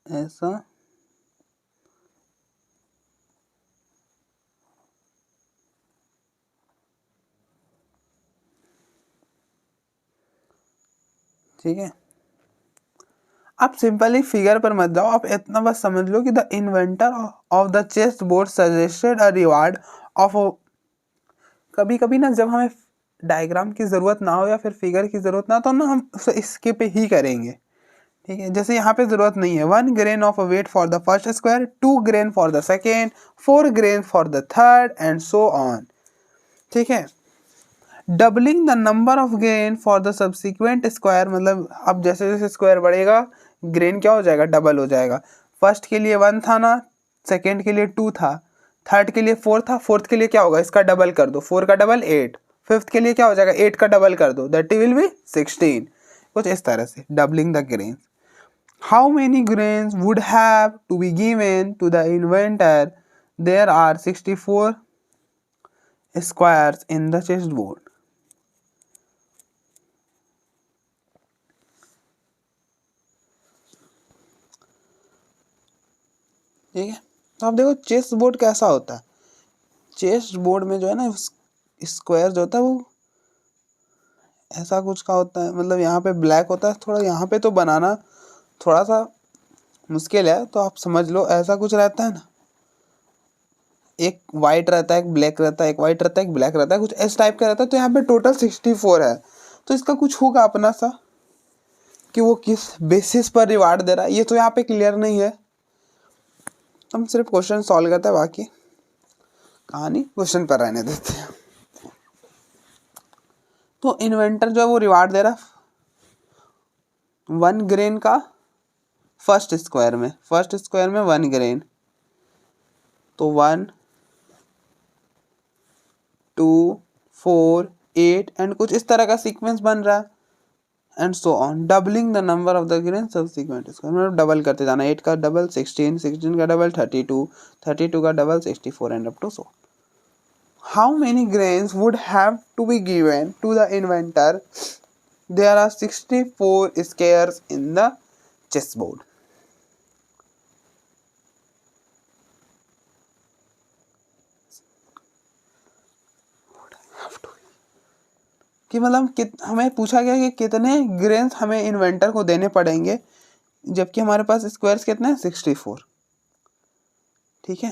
Speaker 1: ऐसा, ठीक है। आप सिंपली फिगर पर मत जाओ, आप इतना बस समझ लो कि the inventor of the chess board suggested a reward of. कभी कभी ना जब हमें डायग्राम की ज़रूरत ना हो या फिर फिगर की ज़रूरत ना हो तो ना हम उसे स्किप ही करेंगे, ठीक है। जैसे यहाँ पे ज़रूरत नहीं है, 1 grain of wheat for the first square, 2 grain for the second, 4 grain for the third and so on, ठीक है। Doubling the number of grain for the subsequent square, मतलब अब जैसे जैसे स्क्वायर बढ़ेगा ग्रेन क्या हो जाएगा, डबल हो जाएगा। फर्स्ट के लिए 1 था ना, सेकेंड के लिए 2 था, थर्ड के लिए 4 था, फोर्थ के लिए क्या होगा, इसका डबल कर दो, 4 का डबल 8, फिफ्थ के लिए क्या हो जाएगा, 8 का डबल कर दो, दैट विल बी 16। कुछ इस तरह से doubling the grain. How many grains would have to be given to the inventor, there are 64 squares in the chess board. ठीक है, तो आप देखो चेस बोर्ड कैसा होता है। चेस बोर्ड में जो है ना स्क्वायर जो होता है वो ऐसा कुछ का होता है, मतलब यहाँ पे ब्लैक होता है थोड़ा, यहाँ पे तो बनाना थोड़ा सा मुश्किल है, तो आप समझ लो ऐसा कुछ रहता है ना, एक वाइट रहता है, एक ब्लैक रहता है, एक वाइट रहता है, एक ब्लैक रहता है, कुछ इस टाइप का रहता है। तो यहाँ पे टोटल 64 है, तो इसका कुछ होगा अपना सा कि वो किस बेसिस पर रिवार्ड दे रहा है, ये तो यहाँ पे क्लियर नहीं है। हम सिर्फ क्वेश्चन सॉल्व करते हैं, बाकी कहानी क्वेश्चन पर रहने देते हैं। तो इन्वेंटर जो है वो रिवार्ड दे रहा 1 grain का फर्स्ट स्क्वायर में, 1 grain, तो 1 2 4 8 एंड कुछ इस तरह का सीक्वेंस बन रहा है, and so on, doubling the number of the grain subsequent square, मतलब डबल करते जाना, 8 का डबल 16, 16 का डबल 32, 32 का double 64 and up to so. How many grains would have to be given to the inventor? There are 64 squares in the chessboard. कि मतलब हमें पूछा गया कि कितने ग्रेन्स हमें इन्वेंटर को देने पड़ेंगे जबकि हमारे पास स्क्वायर्स कितने हैं 64। ठीक है,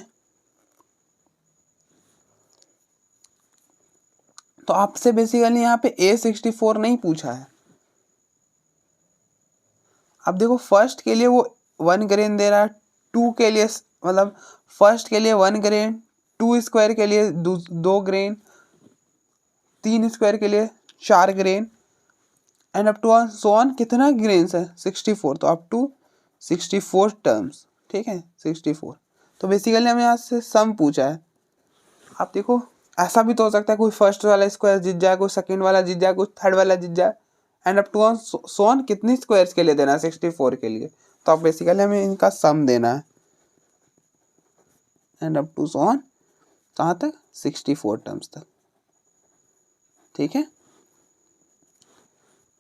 Speaker 1: तो आपसे बेसिकली यहाँ पे A64 नहीं पूछा है। अब देखो फर्स्ट के लिए वो 1 ग्रेन दे रहा है, 2 के लिए मतलब फर्स्ट के लिए 1 ग्रेन, 2 स्क्वायर के लिए 2 ग्रेन, 3 स्क्वायर के लिए 4 grain and up to so on कितना ग्रेन्स है 64, तो अप टू 64 टर्म्स। ठीक है 64। तो बेसिकली हमें यहाँ से सम पूछा है। आप देखो ऐसा भी तो हो सकता है कोई फर्स्ट वाला स्क्वायर जीत जाए, कोई सेकंड वाला जीत जाए, कोई थर्ड वाला जीत जाए and up to so on कितनी स्क्वायर्स के लिए देना है 64 के लिए। तो अब बेसिकली हमें इनका सम देना है and up to so on कहाँ तक 64 टर्म्स तक। ठीक है,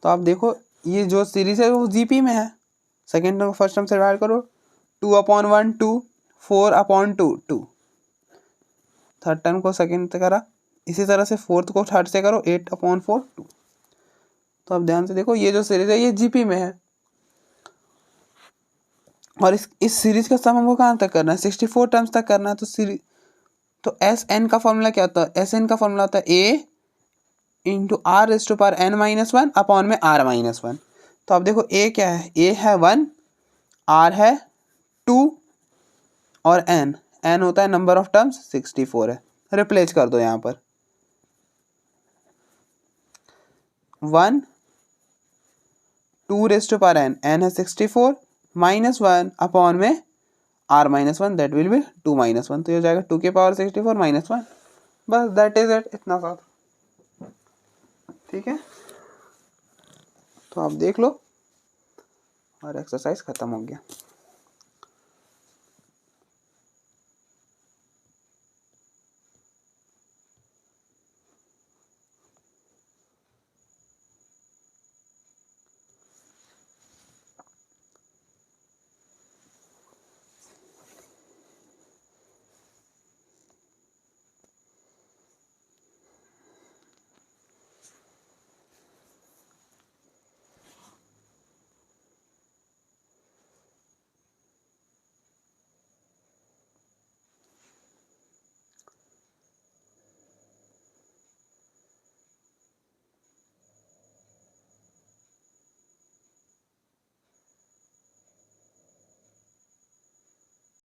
Speaker 1: तो आप देखो ये जो सीरीज है वो जीपी में है। सेकेंड टर्म फर्स्ट टर्म से डिवाइड करो 2/1 2, 4/2 2, थर्ड टर्म को सेकेंड से करा, इसी तरह से फोर्थ को थर्ड से करो 8/4 2। तो अब ध्यान से देखो ये जो सीरीज है ये जीपी में है और इस सीरीज का सम हमको कहाँ तक करना है 64 टर्म्स तक करना है। तो सीरीज तो एस एन का फॉर्मूला क्या होता है, एस एन का फॉर्मूला होता है A into R raise to power n - 1 upon में r - 1। तो अब देखो a क्या है, a है 1, r है 2 और n होता है नंबर ऑफ टर्म्स 64 है। रिप्लेस कर दो यहाँ पर 1 2 रेज़ टू पावर n है 64 -1 अपॉन में r - 1 दैट विल बी 2 - 1, तो ये हो जाएगा 2 के पावर 64 -1। बस दैट इज इट, इतना सा। ठीक है, तो आप देख लो और एक्सरसाइज खत्म हो गया।